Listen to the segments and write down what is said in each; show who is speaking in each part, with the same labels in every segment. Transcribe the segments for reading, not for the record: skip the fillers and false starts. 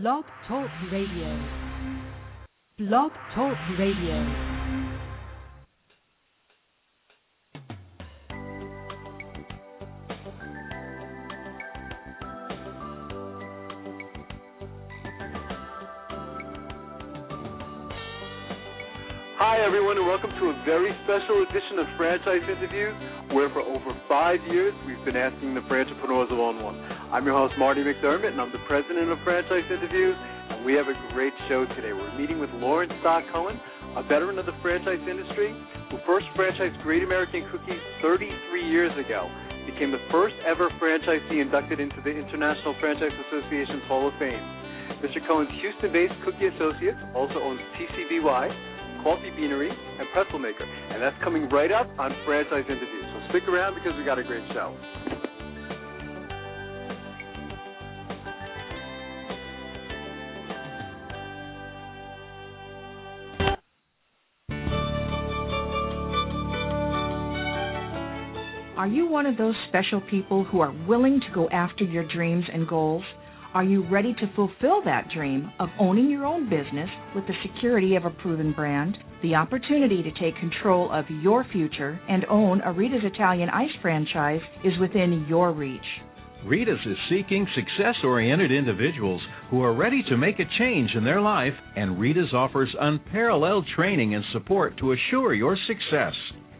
Speaker 1: Blog Talk Radio. Blog Talk Radio.
Speaker 2: Hi, everyone, and welcome to a very special edition of Franchise Interviews, where for over 5 years we've been asking the entrepreneurs to own one. I'm your host, Marty McDermott, and I'm the president of Franchise Interviews, and we have a great show today. We're meeting with Cohen, a veteran of the franchise industry who first franchised Great American Cookies 33 years ago, became the first ever franchisee inducted into the International Franchise Association's Hall of Fame. Mr. Cohen's Houston-based Cookie Associates also owns TCBY, Coffee Beanery, and Pretzelmaker, and that's coming right up on Franchise Interviews. So stick around because we got a great show.
Speaker 3: Are you one of those special people who are willing to go after your dreams and goals? Are you ready to fulfill that dream of owning your own business with the security of a proven brand? The opportunity to take control of your future and own a Rita's Italian Ice franchise is within your reach.
Speaker 4: Rita's is seeking success-oriented individuals who are ready to make a change in their life, and Rita's offers unparalleled training and support to assure your success.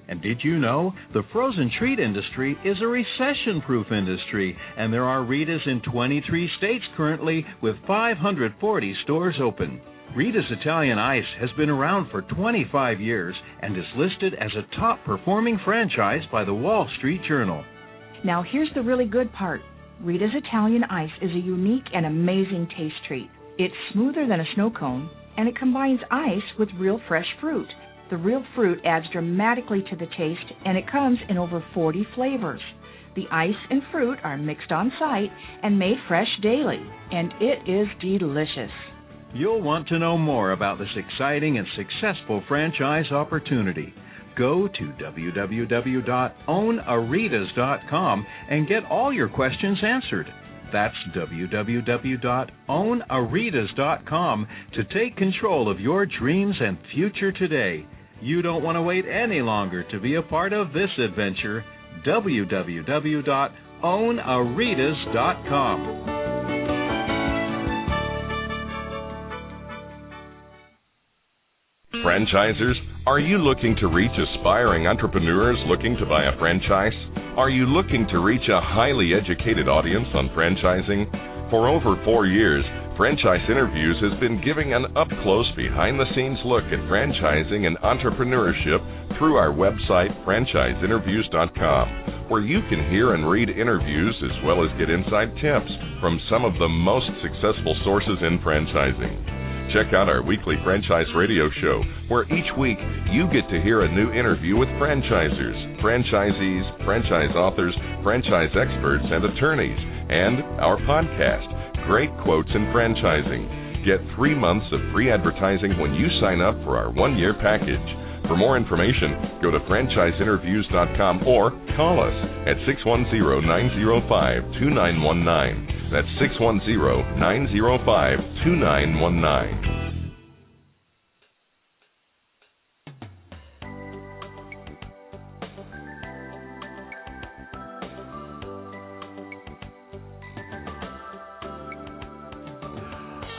Speaker 4: And did you know the frozen treat industry is a recession-proof industry, and there are Rita's in 23 states currently with 540 stores open. Rita's Italian Ice has been around for 25 years and is listed as a top-performing franchise by the Wall Street Journal.
Speaker 3: Now here's the really good part. Rita's Italian Ice is a unique and amazing taste treat. It's smoother than a snow cone, and it combines ice with real fresh fruit. The real fruit adds dramatically to the taste, and it comes in over 40 flavors. The ice and fruit are mixed on site and made fresh daily, and it is delicious.
Speaker 4: You'll want to know more about this exciting and successful franchise opportunity. Go to www.ownaritas.com and get all your questions answered. That's www.ownaritas.com to take control of your dreams and future today. You don't want to wait any longer to be a part of this adventure. www.ownaritas.com.
Speaker 5: Franchisers, are you looking to reach aspiring entrepreneurs looking to buy a franchise? Are you looking to reach a highly educated audience on franchising? For over 4 years, Franchise Interviews has been giving an up-close, behind-the-scenes look at franchising and entrepreneurship through our website, franchiseinterviews.com, where you can hear and read interviews as well as get inside tips from some of the most successful sources in franchising. Check out our weekly franchise radio show, where each week you get to hear a new interview with franchisers, franchisees, franchise authors, franchise experts, and attorneys, and our podcast, Great Quotes in Franchising. Get 3 months of free advertising when you sign up for our 1-year package. For more information, go to franchiseinterviews.com or call us at 610-905-2919. That's 610-905-2919.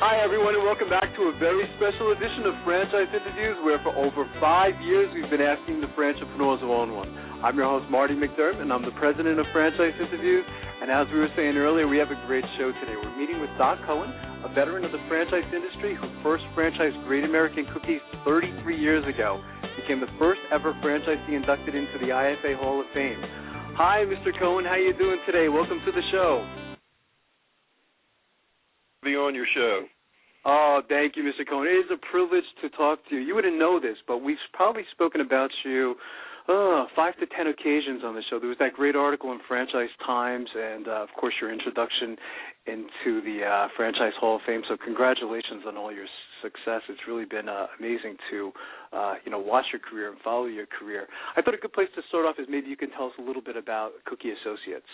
Speaker 2: Hi, everyone, and welcome back to a very special edition of Franchise Interviews, where for over 5 years we've been asking the entrepreneurs to own one. I'm your host, Marty McDermott, and I'm the president of Franchise Interviews. And as we were saying earlier, we have a great show today. We're meeting with Cohen, a veteran of the franchise industry who first franchised Great American Cookies 33 years ago, became the first ever franchisee inducted into the IFA Hall of Fame. Hi, Mr. Cohen. How you doing today? Welcome to the show.
Speaker 6: Be on your show.
Speaker 2: Oh, thank you, Mr. Cohen. It is a privilege to talk to you. You wouldn't know this, but we've probably spoken about you 5 to 10 occasions on the show. There was that great article in Franchise Times and, of course, your introduction into the Franchise Hall of Fame. So congratulations on all your success. It's really been amazing to, watch your career and follow your career. I thought a good place to start off is maybe you can tell us a little bit about Cookie Associates.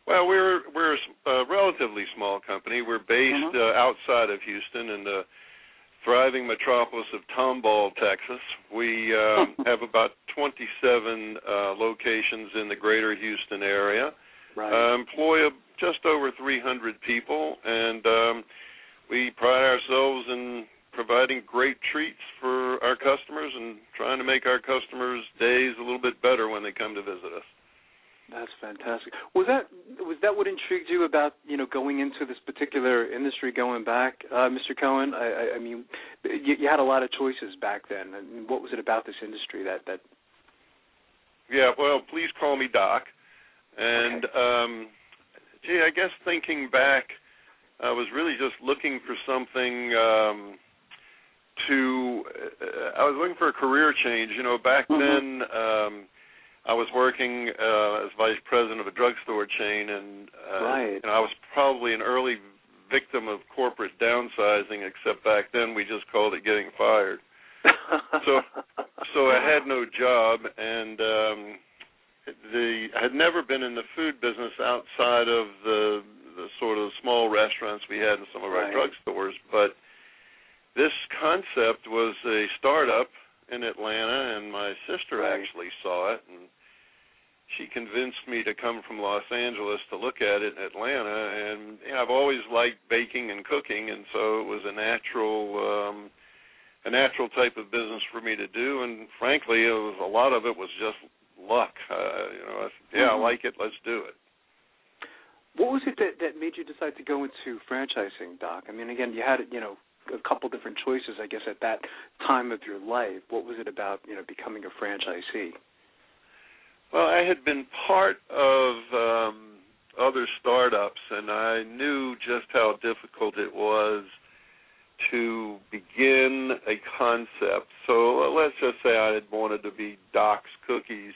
Speaker 6: Well, we're a relatively small company. We're based outside of Houston in the thriving metropolis of Tomball, Texas. We have about 27 locations in the greater Houston area.
Speaker 2: Right.
Speaker 6: Employ just over 300 people, and we pride ourselves in providing great treats for our customers and trying to make our customers' days a little bit better when they come to visit us.
Speaker 2: That's fantastic. Was that what intrigued you about, going into this particular industry going back, Mr. Cohen? I mean, you had a lot of choices back then. I mean, what was it about this industry that?
Speaker 6: Yeah, well, please call me Doc. And,
Speaker 2: okay.
Speaker 6: I guess thinking back, I was really just looking for something I was looking for a career change. Back then, I was working as vice president of a drugstore chain, and I was probably an early victim of corporate downsizing, except back then we just called it getting fired. So I had no job, and I had never been in the food business outside of the sort of small restaurants we had in some of our drugstores, but this concept was a startup in Atlanta, and my sister actually saw it, and she convinced me to come from Los Angeles to look at it in Atlanta. And I've always liked baking and cooking, and so it was a natural type of business for me to do. And frankly, a lot of it was just luck. I like it. Let's do it.
Speaker 2: What was it that made you decide to go into franchising, Doc? I mean, again, you had a couple different choices, I guess, at that time of your life. What was it about, becoming a franchisee?
Speaker 6: Well, I had been part of other startups, and I knew just how difficult it was to begin a concept. So let's just say I had wanted to be Doc's Cookies.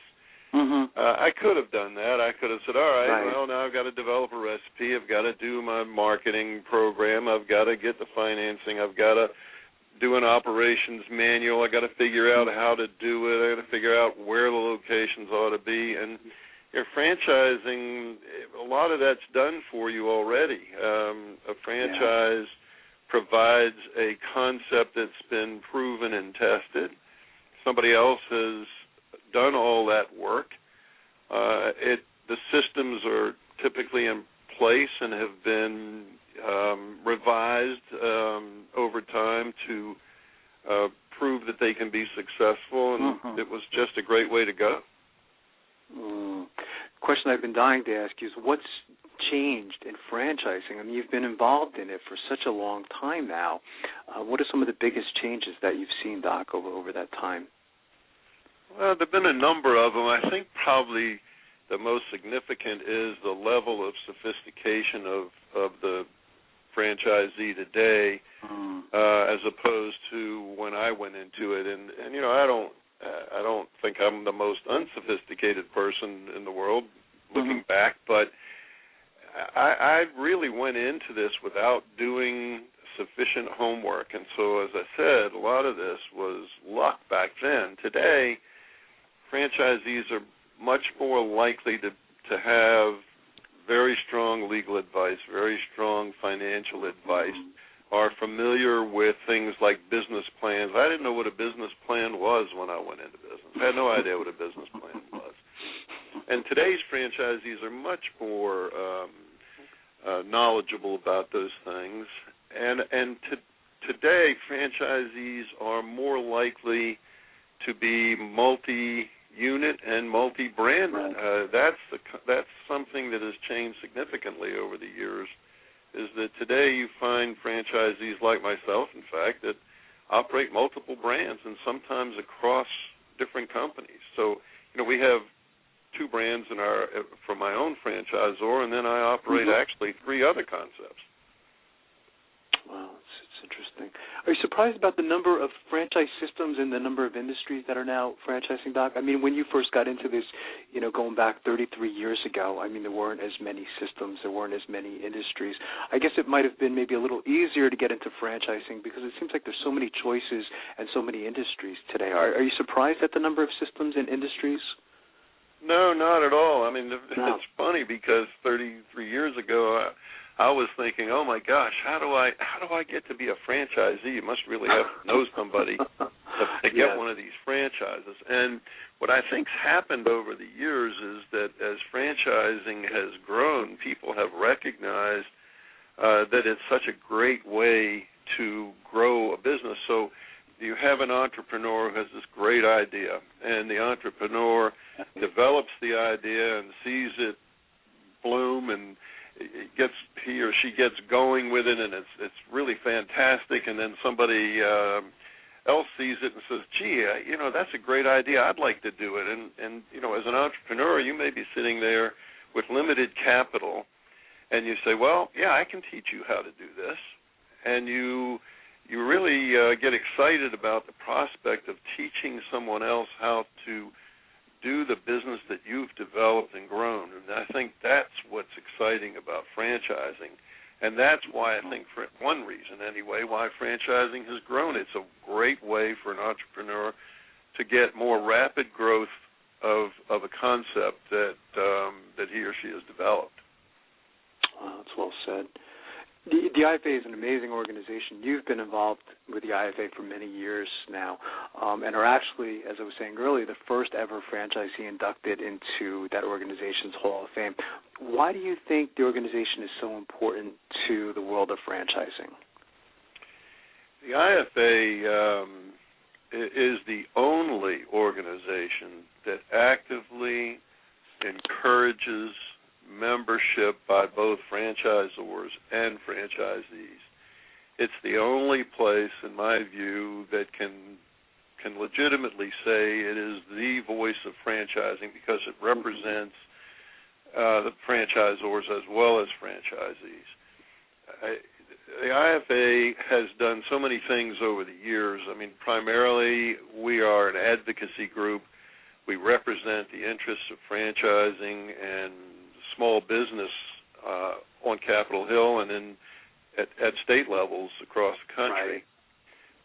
Speaker 6: I could have done that. I could have said, all right, well, now I've got to develop a recipe. I've got to do my marketing program. I've got to get the financing. I've got to do an operations manual. I've got to figure out how to do it. I've got to figure out where the locations ought to be. And franchising, a lot of that's done for you already. A franchise provides a concept that's been proven and tested. Somebody else has done all that work. The systems are typically in place and have been revised over time to prove that they can be successful, and it was just a great way to go.
Speaker 2: Question I've been dying to ask you is, what's changed in franchising? I mean, you've been involved in it for such a long time now. What are some of the biggest changes that you've seen, Doc, over that time?
Speaker 6: Well, there have been a number of them. I think probably the most significant is the level of sophistication of the franchisee today, as opposed to when I went into it. And I don't think I'm the most unsophisticated person in the world looking back, but I really went into this without doing sufficient homework. And so, as I said, a lot of this was luck back then. Today, franchisees are much more likely to have very strong legal advice, very strong financial advice, are familiar with things like business plans. I didn't know what a business plan was when I went into business. I had no idea what a business plan was. And today's franchisees are much more knowledgeable about those things. And today, franchisees are more likely to be multi-unit and multi-brand. That's something that has changed significantly over the years, is that today you find franchisees like myself, in fact, that operate multiple brands and sometimes across different companies. So, we have 2 brands for my own franchisor, and then I operate actually 3 other concepts.
Speaker 2: Wow, it's interesting. Are you surprised about the number of franchise systems and the number of industries that are now franchising, Doc? I mean, when you first got into this, going back 33 years ago, I mean, there weren't as many systems, there weren't as many industries. I guess it might have been maybe a little easier to get into franchising because it seems like there's so many choices and so many industries today. Are you surprised at the number of systems and industries?
Speaker 6: No, not at all. I mean, it's funny because 33 years ago, I was thinking, oh my gosh, how do I get to be a franchisee? You must really have to know somebody to get one of these franchises. And what I think's happened over the years is that as franchising has grown, people have recognized that it's such a great way to grow a business. So you have an entrepreneur who has this great idea, and the entrepreneur develops the idea and sees it bloom, and he or she gets going with it, and it's really fantastic. And then somebody else sees it and says, "Gee, that's a great idea. I'd like to do it." And as an entrepreneur, you may be sitting there with limited capital, and you say, "Well, yeah, I can teach you how to do this," and you really get excited about the prospect of teaching someone else how to do the business that you've developed and grown. And I think that's what's exciting about franchising. And that's why I think, for one reason anyway, why franchising has grown. It's a great way for an entrepreneur to get more rapid growth of a concept that he or she has developed.
Speaker 2: Wow, that's well said. The IFA is an amazing organization. You've been involved with the IFA for many years now, and are actually, as I was saying earlier, the first ever franchisee inducted into that organization's Hall of Fame. Why do you think the organization is so important to the world of franchising?
Speaker 6: The IFA is the only organization that actively encourages membership by both franchisors and franchisees. It's the only place, in my view, that can legitimately say it is the voice of franchising because it represents the franchisors as well as franchisees. The IFA has done so many things over the years. I mean, primarily we are an advocacy group. We represent the interests of franchising and small business on Capitol Hill and at state levels across the country. Right.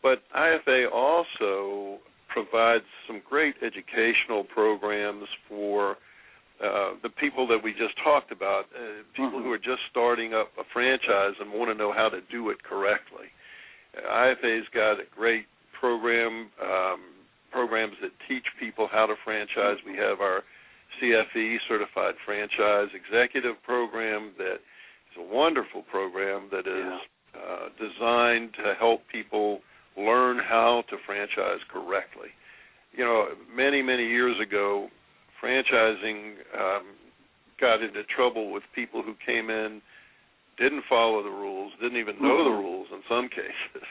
Speaker 6: But IFA also provides some great educational programs for the people that we just talked about, people who are just starting up a franchise and want to know how to do it correctly. IFA's got a great programs that teach people how to franchise. We have our CFE, Certified Franchise Executive Program, that is a wonderful program that is designed to help people learn how to franchise correctly. Many, many years ago, franchising got into trouble with people who came in, didn't follow the rules, didn't even know the rules in some cases.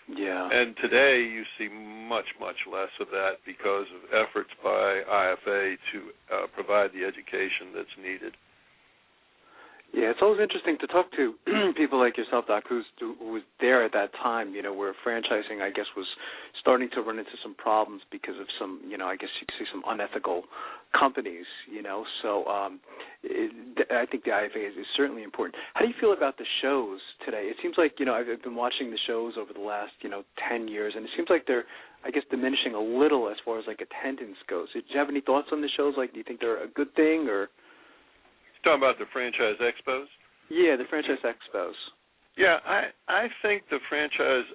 Speaker 6: Yeah. And today you see much, much less of that because of efforts by IFA to provide the education that's needed. Yeah, it's always interesting to talk to people like yourself, Doc, who was there at that time, where franchising, I guess, was starting to run into some problems because of some, I guess you could say some unethical companies, So I think the IFA is certainly important. How do you feel about the shows today? It seems like, I've been watching the shows over the last, 10 years, and it seems like they're, I guess, diminishing a little as far as, attendance goes. Do you have any thoughts on the shows? Do you think they're a good thing, or? You're talking about the franchise expos?
Speaker 2: Yeah, the franchise expos.
Speaker 6: Yeah, I think the franchise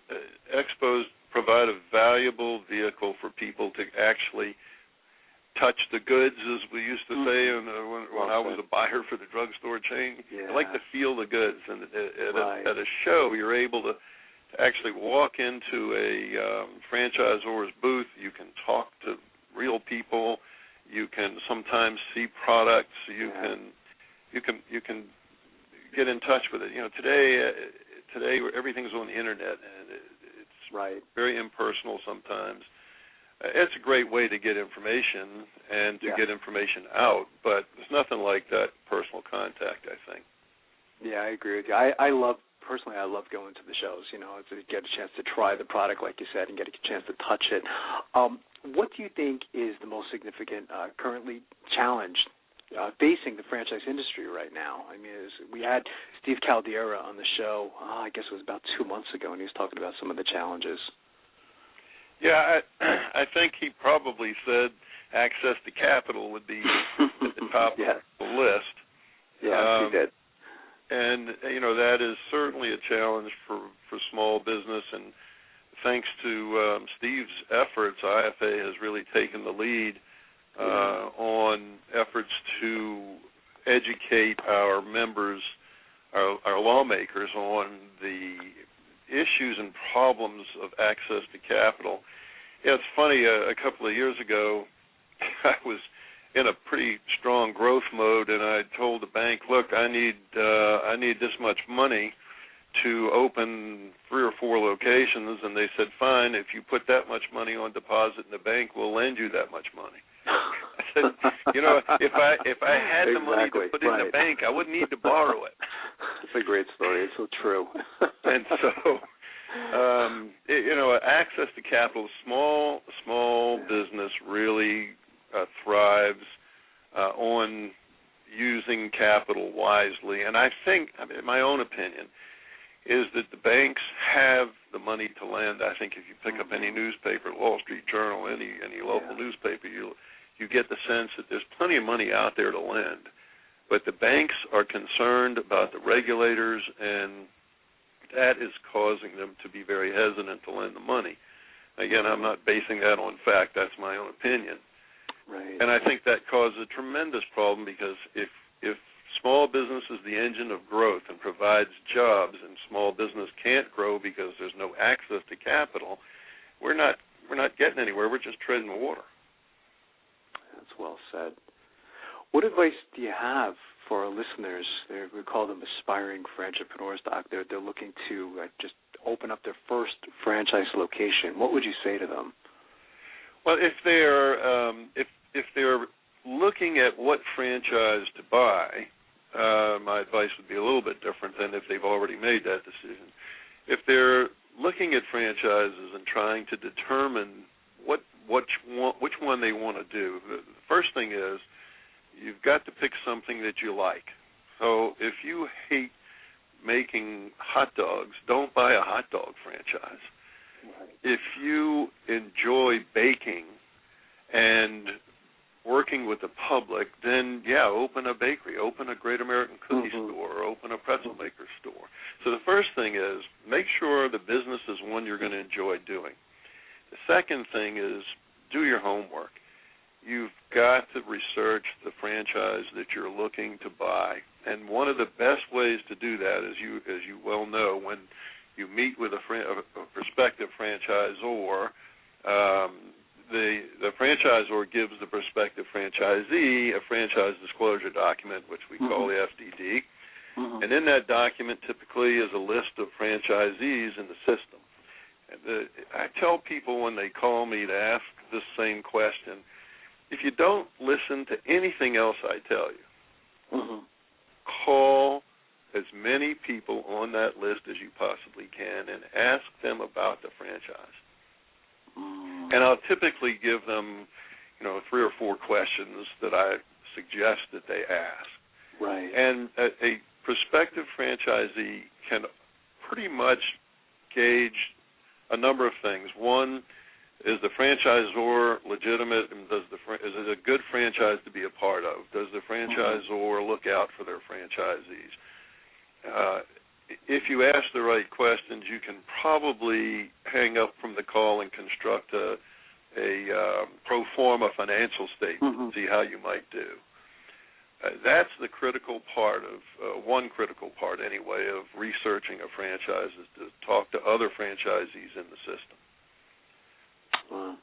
Speaker 6: expos provide a valuable vehicle for people to actually touch the goods, as we used to say when I was a buyer for the drugstore chain. Yeah. I like to feel the goods. And at a show, you're able to actually walk into a franchisor's booth. You can talk to real people. You can sometimes see products. You can get in touch with it. Today everything's on the internet, and it's very impersonal sometimes. It's a great way to get information and to get information out, but there's nothing like that personal contact, I think.
Speaker 2: Yeah, I agree with you. I love going to the shows, to get a chance to try the product, like you said, and get a chance to touch it. What do you think is the most significant currently challenge facing the franchise industry right now? I mean, we had Steve Caldera on the show, I guess it was about 2 months ago, and he was talking about some of the challenges.
Speaker 6: Yeah, I think he probably said access to capital would be at the top
Speaker 2: yes.
Speaker 6: of the list.
Speaker 2: Yeah, he did.
Speaker 6: And, that is certainly a challenge for small business. And thanks to Steve's efforts, IFA has really taken the lead on efforts to educate our members, our lawmakers, on the issues and problems of access to capital. Yeah, it's funny, a couple of years ago, I was in a pretty strong growth mode, and I told the bank, look, I need this much money to open 3 or 4 locations, and they said, fine, if you put that much money on deposit in the bank, we'll lend you that much money. I said, if I had the money to put in the bank, I wouldn't need to borrow it.
Speaker 2: It's a great story. It's so true.
Speaker 6: And so, access to capital, small business really thrives on using capital wisely. And I think, in my own opinion, is that the banks have the money to lend. I think if you pick up any newspaper, Wall Street Journal, any local newspaper, you get the sense that there's plenty of money out there to lend. But the banks are concerned about the regulators, and that is causing them to be very hesitant to lend the money. Again, I'm not basing that on fact. That's my own opinion.
Speaker 2: Right.
Speaker 6: And I think that causes a tremendous problem, because if small business is the engine of growth and provides jobs, and small business can't grow because there's no access to capital, we're not getting anywhere. We're just treading water.
Speaker 2: That's well said. What advice do you have for our listeners? We call them aspiring entrepreneurs, Doc. They're looking to just open up their first franchise location. What would you say to them?
Speaker 6: Well, if they're looking at what franchise to buy, my advice would be a little bit different than if they've already made that decision. If they're looking at franchises and trying to determine which one they want to do, the first thing is you've got to pick something that you like. So if you hate making hot dogs, don't buy a hot dog franchise. If you enjoy baking and working with the public, then, open a bakery, open a Great American Cookie store, or open a Pretzelmaker store. So the first thing is make sure the business is one you're going to enjoy doing. The second thing is do your homework. You've got to research the franchise that you're looking to buy. And one of the best ways to do that, as you well know, when you meet with a prospective franchisor, the franchisor gives the prospective franchisee a franchise disclosure document, which we call the FDD. And in that document typically is a list of franchisees in the system. And I tell people when they call me to ask this same question, if you don't listen to anything else I tell you, call as many people on that list as you possibly can and ask them about the franchise. And I'll typically give them, 3 or 4 questions that I suggest that they ask.
Speaker 2: Right.
Speaker 6: And a prospective franchisee can pretty much gauge a number of things. One, is the franchisor legitimate, and is it a good franchise to be a part of? Does the franchisor look out for their franchisees? If you ask the right questions, you can probably hang up from the call and construct a pro forma financial statement and see how you might do. That's the critical part of, one critical part anyway, of researching a franchise is to talk to other franchisees in the system.
Speaker 2: Wow.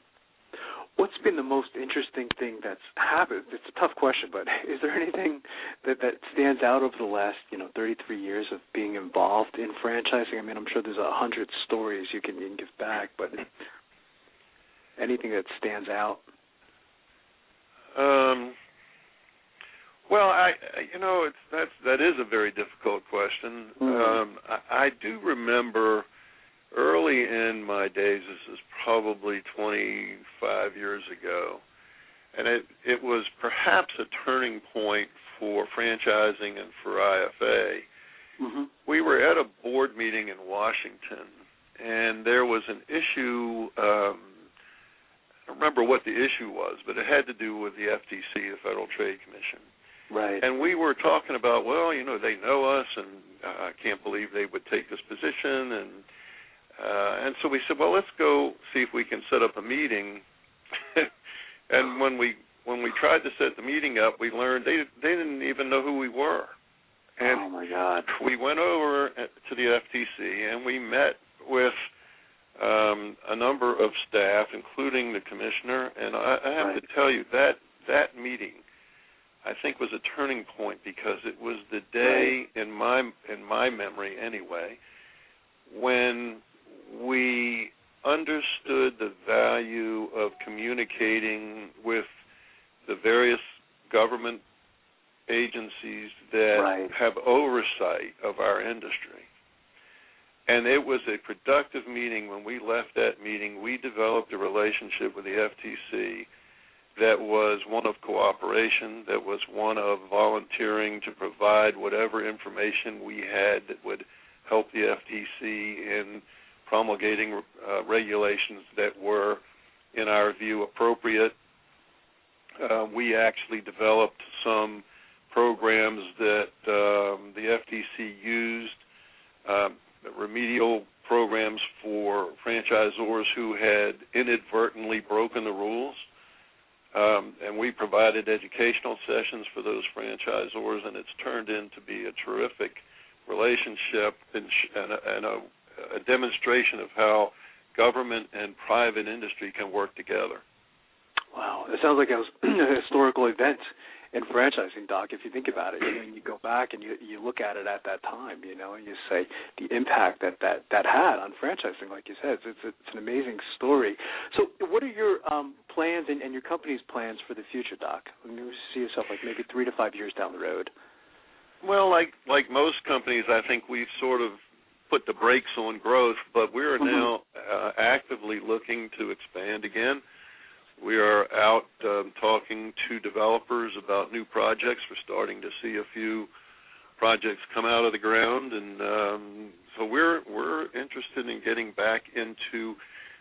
Speaker 2: What's been the most interesting thing that's happened? It's a tough question, but is there anything that stands out over the last 33 years of being involved in franchising? I mean, I'm sure there's 100 stories you can give back, but anything that stands out?
Speaker 6: Well, that is a very difficult question. I do remember early in my days, this is probably 25 years ago, and it was perhaps a turning point for franchising and for IFA. We were at a board meeting in Washington, and there was an issue remember what the issue was, but it had to do with the FTC, the Federal Trade Commission.
Speaker 2: Right.
Speaker 6: And we were talking about, well, they know us, and I can't believe they would take this position, and so we said, well, let's go see if we can set up a meeting. And when we tried to set the meeting up, we learned they didn't even know who we were. And
Speaker 2: oh my God!
Speaker 6: We went over to the FTC and we met with a number of staff, including the commissioner. And I have to tell you that meeting, I think, was a turning point because it was the day in my memory anyway when we understood the value of communicating with the various government agencies that have oversight of our industry. And it was a productive meeting. When we left that meeting, we developed a relationship with the FTC that was one of cooperation, that was one of volunteering to provide whatever information we had that would help the FTC in promulgating regulations that were, in our view, appropriate. We actually developed some programs that the FTC used, remedial programs for franchisors who had inadvertently broken the rules. And we provided educational sessions for those franchisors, and it's turned into be a terrific relationship and a demonstration of how government and private industry can work together.
Speaker 2: Wow, it sounds like a historical event in franchising, Doc, if you think about it. You go back and you look at it at that time, and you say the impact that had on franchising, like you said. It's an amazing story. So what are your plans and your company's plans for the future, Doc? When you see yourself like maybe 3 to 5 years down the road?
Speaker 6: Well, like most companies, I think we've sort of put the brakes on growth, but we are now actively looking to expand again. We are out talking to developers about new projects. We're starting to see a few projects come out of the ground, and so we're interested in getting back into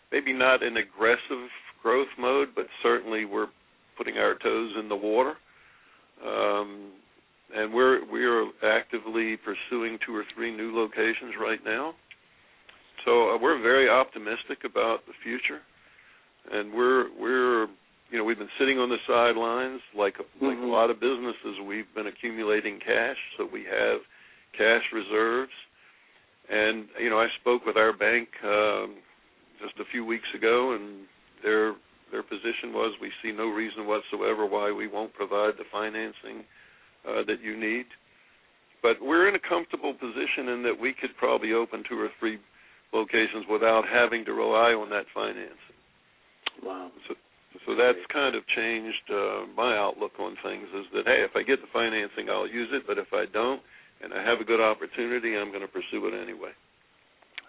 Speaker 6: maybe not an aggressive growth mode, but certainly we're putting our toes in the water. And we are actively pursuing 2 or 3 new locations right now. So we're very optimistic about the future. And we've been sitting on the sidelines like a lot of businesses. We've been accumulating cash, so we have cash reserves. And I spoke with our bank just a few weeks ago, and their position was we see no reason whatsoever why we won't provide the financing that you need. But we're in a comfortable position in that we could probably open 2 or 3 locations without having to rely on that financing.
Speaker 2: Wow.
Speaker 6: So that's kind of changed my outlook on things, is that, hey, if I get the financing, I'll use it, but if I don't and I have a good opportunity, I'm going to pursue it anyway.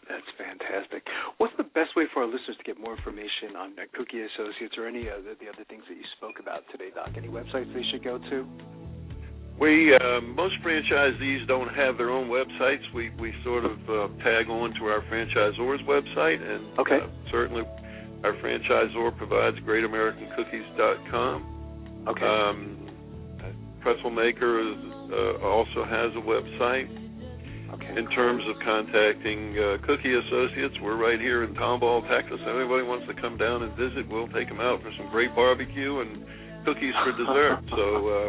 Speaker 2: That's fantastic. What's the best way for our listeners to get more information on Cookie Associates or any of the other things that you spoke about today, Doc? Any websites they should go to?
Speaker 6: Most franchisees don't have their own websites. We sort of tag on to our franchisor's website, and certainly our franchisor provides GreatAmericanCookies.com.
Speaker 2: Okay.
Speaker 6: Pretzelmaker also has a website.
Speaker 2: Okay.
Speaker 6: In terms of contacting Cookie Associates, we're right here in Tomball, Texas. If anybody wants to come down and visit, we'll take them out for some great barbecue and cookies for dessert. So.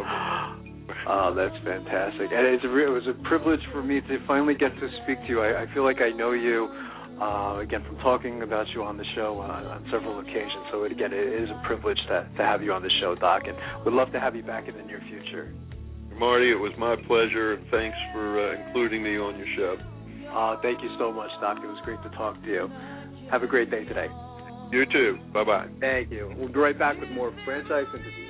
Speaker 2: Oh, that's fantastic. And it was a privilege for me to finally get to speak to you. I feel like I know you, again, from talking about you on the show on several occasions. So, again, it is a privilege to have you on the show, Doc, and would love to have you back in the near future.
Speaker 6: Marty, it was my pleasure, and thanks for including me on your show.
Speaker 2: Thank you so much, Doc. It was great to talk to you. Have a great day today.
Speaker 6: You too. Bye-bye.
Speaker 2: Thank you. We'll be right back with more franchise interviews.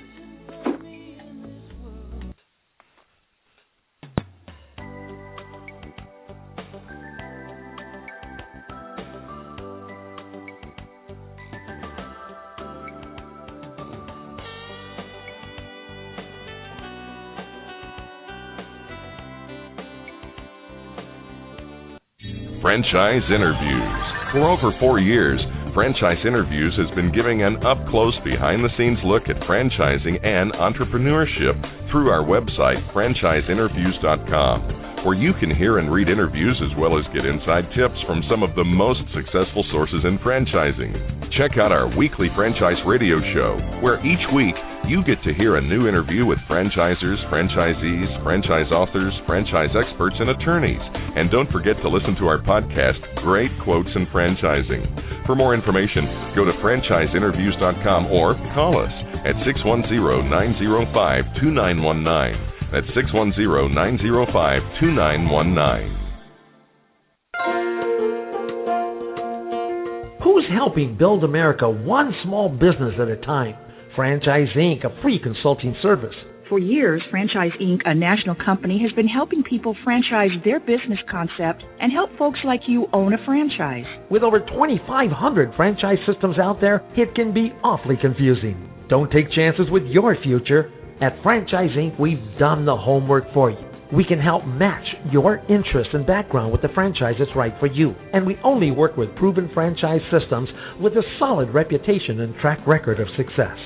Speaker 5: Franchise Interviews. For over 4 years, Franchise Interviews has been giving an up-close, behind-the-scenes look at franchising and entrepreneurship through our website, franchiseinterviews.com, where you can hear and read interviews as well as get inside tips from some of the most successful sources in franchising. Check out our weekly franchise radio show, where each week you get to hear a new interview with franchisers, franchisees, franchise authors, franchise experts, and attorneys. And don't forget to listen to our podcast, Great Quotes in Franchising. For more information, go to franchiseinterviews.com or call us at 610-905-2919. That's 610-905-2919.
Speaker 7: Who's helping build America one small business at a time? Franchise Inc., a free consulting service.
Speaker 3: For years, Franchise Inc., a national company, has been helping people franchise their business concept and help folks like you own a franchise.
Speaker 7: With over 2,500 franchise systems out there, it can be awfully confusing. Don't take chances with your future. At Franchise Inc., we've done the homework for you. We can help match your interest and background with the franchise that's right for you. And we only work with proven franchise systems with a solid reputation and track record of success.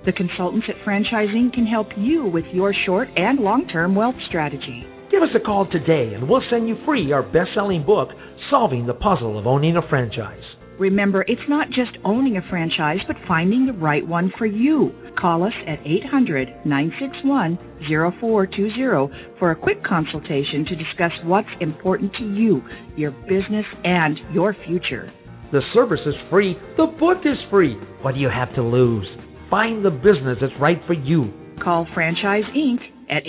Speaker 3: The consultants at Franchise Inc. can help you with your short and long-term wealth strategy.
Speaker 7: Give us a call today and we'll send you free our best-selling book, Solving the Puzzle of Owning a Franchise.
Speaker 3: Remember, it's not just owning a franchise, but finding the right one for you. Call us at 800-961-0420 for a quick consultation to discuss what's important to you, your business, and your future.
Speaker 7: The service is free. The book is free. What do you have to lose? Find the business that's right for you.
Speaker 3: Call Franchise Inc. at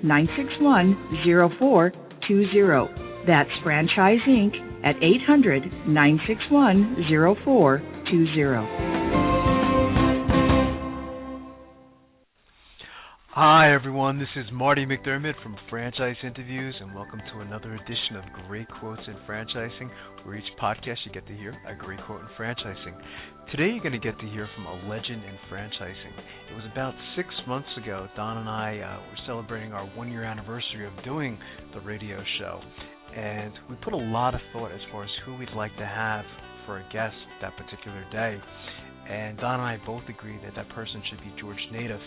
Speaker 3: 800-961-0420. That's Franchise Inc. at 800-961-0420.
Speaker 8: Hi everyone, this is Marty McDermott from Franchise Interviews, and welcome to another edition of Great Quotes in Franchising, where each podcast you get to hear a great quote in franchising. Today you're going to get to hear from a legend in franchising. It was about 6 months ago, Don and I were celebrating our 1-year anniversary of doing the radio show, and we put a lot of thought as far as who we'd like to have for a guest that particular day. And Don and I both agreed that that person should be George Naddaff,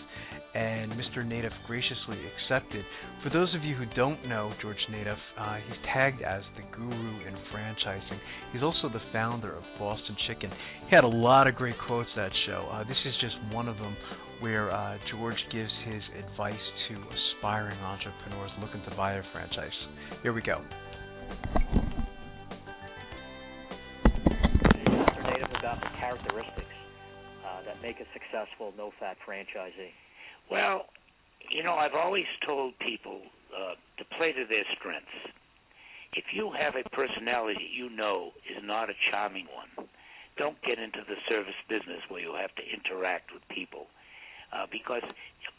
Speaker 8: and Mr. Naddaff graciously accepted. For those of you who don't know George Naddaff, he's tagged as the guru in franchising. He's also the founder of Boston Chicken. He had a lot of great quotes that show. This is just one of them where George gives his advice to aspiring entrepreneurs looking to buy a franchise. Here we go.
Speaker 9: Mr. Naddaff, about the characteristics that make a successful no-fat franchisee.
Speaker 10: Well, you know, I've always told people to play to their strengths. If you have a personality you know is not a charming one, don't get into the service business where you have to interact with people, because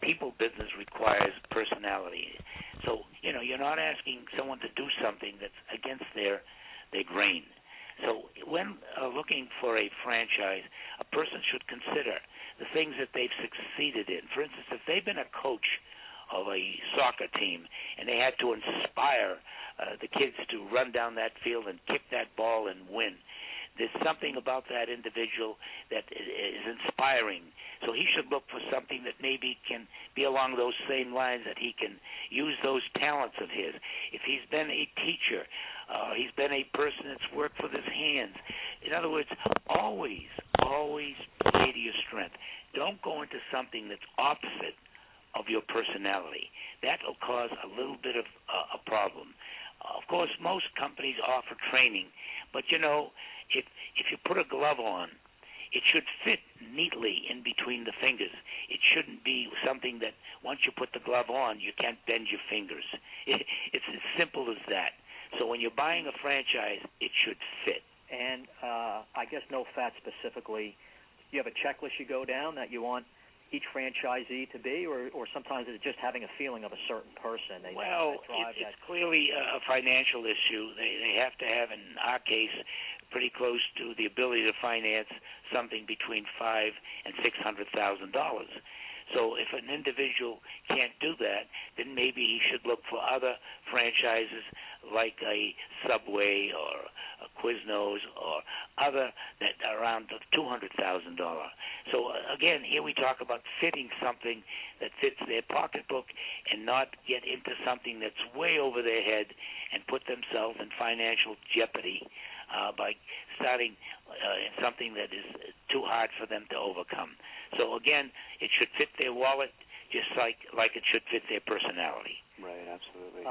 Speaker 10: people business requires personality. So, you know, you're not asking someone to do something that's against their grain. So when looking for a franchise, a person should consider the things that they've succeeded in. For instance, if they've been a coach of a soccer team and they had to inspire the kids to run down that field and kick that ball and win, there's something about that individual that is inspiring. So he should look for something that maybe can be along those same lines, that he can use those talents of his. If he's been a teacher, he's been a person that's worked with his hands. In other words, always play to your strength. Don't go into something that's opposite of your personality. That will cause a little bit of a problem. Of course, most companies offer training, but you know, if you put a glove on, it should fit neatly in between the fingers. It shouldn't be something that once you put the glove on, you can't bend your fingers. It's as simple as that. So when you're buying a franchise, it should fit.
Speaker 9: And I guess no fat specifically, you have a checklist you go down that you want each franchisee to be, or sometimes it's just having a feeling of a certain person?
Speaker 10: It's clearly a financial issue. They have to have, in our case, pretty close to the ability to finance something between $500,000 and $600,000. So if an individual can't do that, then maybe he should look for other franchises like a Subway or a Quiznos or other that are around the $200,000. So again, here we talk about fitting something that fits their pocketbook and not get into something that's way over their head and put themselves in financial jeopardy by starting something that is too hard for them to overcome. So again, it should fit their wallet just like it should fit their personality.
Speaker 2: Right, absolutely.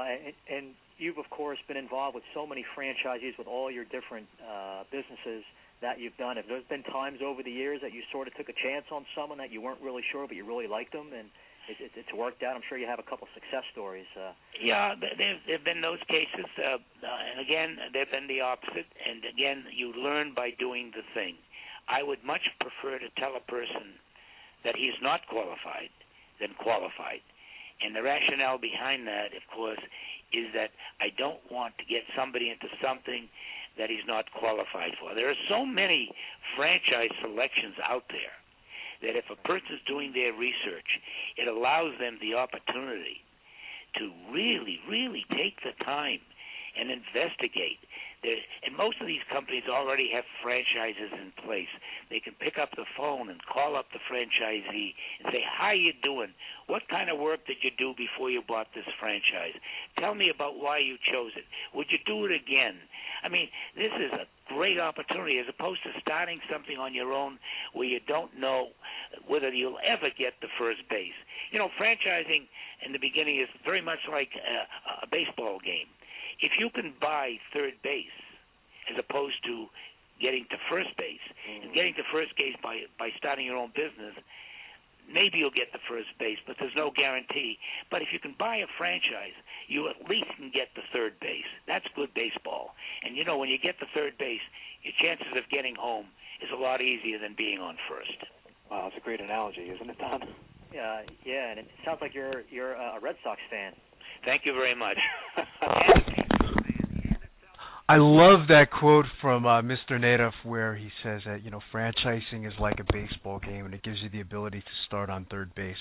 Speaker 9: And you've, of course, been involved with so many franchisees with all your different businesses that you've done. Have there been times over the years that you sort of took a chance on someone that you weren't really sure, but you really liked them, and it's worked out? I'm sure you have a couple success stories.
Speaker 10: Yeah, there have been those cases. And again, there have been the opposite. And again, you learn by doing the thing. I would much prefer to tell a person that he's not qualified than qualified. And the rationale behind that, of course, is that I don't want to get somebody into something that he's not qualified for. There are so many franchise selections out there that if a person is doing their research, it allows them the opportunity to really, really take the time and investigate. And most of these companies already have franchises in place. They can pick up the phone and call up the franchisee and say, how you doing? What kind of work did you do before you bought this franchise? Tell me about why you chose it. Would you do it again? I mean, this is a great opportunity as opposed to starting something on your own where you don't know whether you'll ever get the first base. You know, franchising in the beginning is very much like a baseball game. If you can buy third base as opposed to getting to first base, and getting to first base by starting your own business, maybe you'll get the first base, but there's no guarantee. But if you can buy a franchise, you at least can get the third base. That's good baseball. And, you know, when you get the third base, your chances of getting home is a lot easier than being on first.
Speaker 2: Wow, that's a great analogy, isn't it, Don?
Speaker 9: Yeah, and it sounds like you're a Red Sox fan.
Speaker 10: Thank you very much.
Speaker 8: I love that quote from Mr. Naddaff where he says that, you know, franchising is like a baseball game and it gives you the ability to start on third base.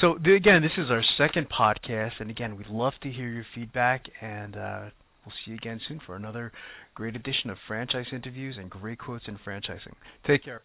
Speaker 8: So, again, this is our second podcast, and, again, we'd love to hear your feedback, and we'll see you again soon for another great edition of Franchise Interviews and Great Quotes in Franchising. Take care.